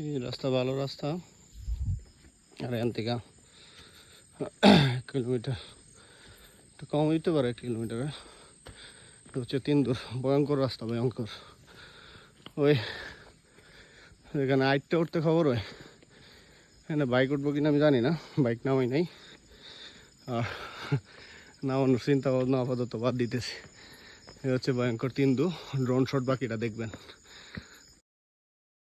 এই রাস্তা ভালো রাস্তা, আর এখান থেকে কিলোমিটার একটু কম হইতে পারে, কিলোমিটারে হচ্ছে 3 দূর। ভয়ঙ্কর রাস্তা, ভয়ঙ্কর। ওই এখানে আইটটা উঠতে খবর হয়, এখানে বাইক উঠবো কিনা আমি জানি না, বাইক নামাই নাই, আর নামানোর চিন্তা ভাবনা আপাতত বাদ দিতেছি। এ হচ্ছে ভয়ঙ্কর 3 দু। ড্রোন শট বাকিটা দেখবেন।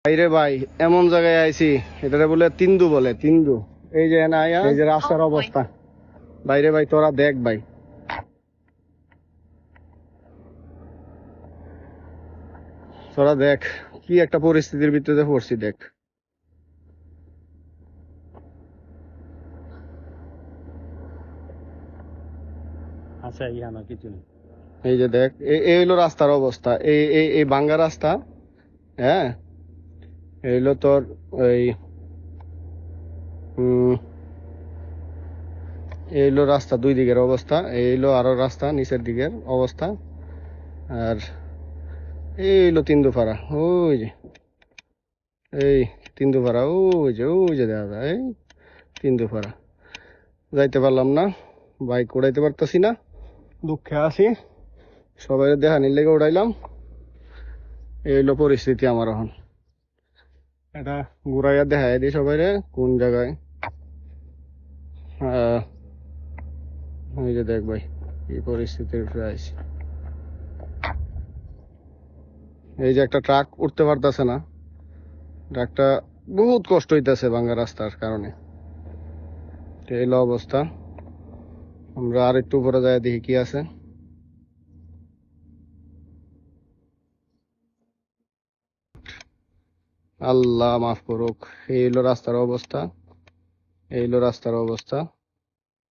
ভাইরে ভাই, এমন জায়গায় আইছি, এটারে বলে 3 দু বলে, 3 দু। এই যে না আয়া, এই যে রাস্তার অবস্থা। বাইরে ভাই তোরা দেখ ভাই, তোরা দেখ কি একটা পরিস্থিতির ভিতরে পড়ছি, দেখ। আচ্ছা ইয়া না কিছু নেই। এই যে দেখ, এই হলো রাস্তার অবস্থা। এই এই এই ভাঙ্গা রাস্তা, হ্যাঁ। এই হলো তোর এই এই হলো রাস্তা, 2 দিকের অবস্থা। এই হলো আরো রাস্তা নিচের দিকের অবস্থা। আর এই হলো 3 দু পাড়া, ওই যে এই 3 দু পাড়া, ওই যে দেখা যায়, এই 3 দু পাড়া। যাইতে পারলাম না, বাইক উড়াইতে পারতাছি না, দুঃখে আছি। সবাই দেখানির লেগে উড়াইলাম। এই হলো পরিস্থিতি আমার এখন। এটা ঘুরাইয়া দেখাই দিই সবাই কোন জায়গায়। এই যে দেখ ভাই, এই পরিস্থিতির উপরে আইছি। এই যে একটা ট্রাক উঠতে পারতেছে না, ট্রাকটা বহুত কষ্ট হইতেছে ভাঙ্গা রাস্তার কারণে। এই হলো অবস্থা। আমরা আর একটু উপরে যাই, দেখি কি আছে। আল্লাহ মাফ করুক। এই হলো রাস্তার অবস্থা, এই হলো রাস্তার অবস্থা।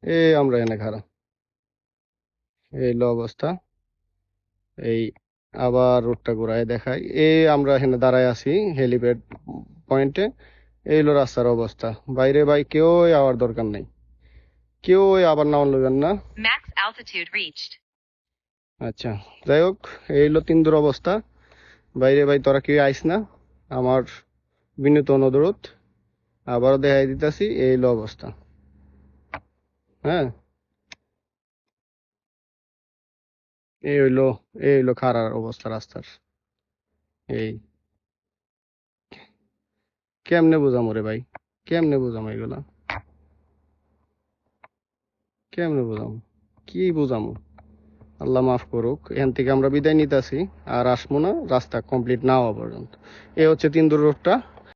এই আমরা এনে খারাপ, এই হলো অবস্থা। এই আবার রোডটা ঘুরায় দেখাই। এই আমরা এখানে দাঁড়ায় আছি হেলিপ্যাড পয়েন্টে। এই হলো রাস্তার অবস্থা। বাইরে ভাই কেউ আবার দরকার নেই, কেউ আবার নাম লইবেন না। আচ্ছা, যাই হোক, এই হলো 3 দূর অবস্থা। বাইরে ভাই তোরা কেউ আইস না, আমার বিনীত অনুরোধ। আবারও দেখাই দিতেছি, এই হলো অবস্থা। হ্যাঁ, এই হইলো, এই হইলো খারাপ অবস্থা রাস্তার। এই কেমনে বুঝামো রে ভাই, কেমনে বুঝামো এগুলা, কেমনে বুঝামো, কি বুঝামো। আল্লাহ মাফ করুক। এখান থেকে আমরা বিদায় নিতেছি, আর আসবো না রাস্তা কমপ্লিট না হওয়া পর্যন্ত। এ হচ্ছে 3 দূর রোডটা।